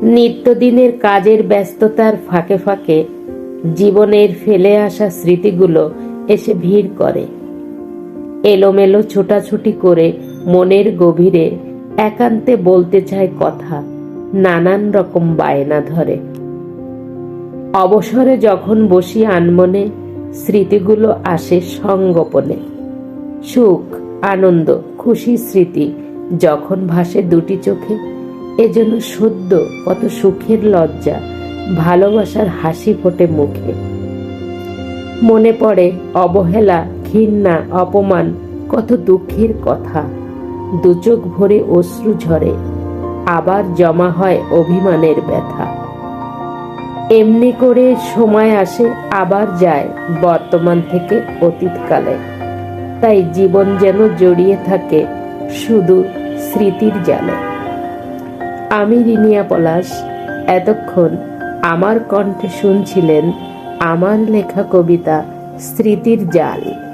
নিত্যদিনের কাজের ব্যস্ততার ফাঁকে ফাঁকে জীবনের ফেলে আসা স্মৃতিগুলো এসে ভিড় করে। এলোমেলো ছোটাছুটি করে মনের গভীরে একান্তে বলতে চায় কথা, নানান রকম বায়না ধরে। অবসরে যখন বসি আনমনে, স্মৃতিগুলো আসে সংগোপনে। সুখ, আনন্দ, খুশি স্মৃতি যখন ভাসে দুটি চোখে, এজন্য সদ্য কত সুখের লজ্জা, ভালোবাসার হাসি ফোটে মুখে। মনে পড়ে অবহেলা, ঘৃণা, অপমান, কত দুঃখের কথা। দুচোখ ভরে অশ্রু ঝরে, আবার জমা হয় অভিমানের ব্যথা। এমনি করে সময় আসে আবার যায় বর্তমান থেকে অতীতকালে। তাই জীবন যেন জড়িয়ে থাকে শুধু স্মৃতির জালে। আমি রিনিয়া পলাশ। এতক্ষণ আমার কণ্ঠে শুনছিলেন আমার লেখা কবিতা স্মৃতির জাল।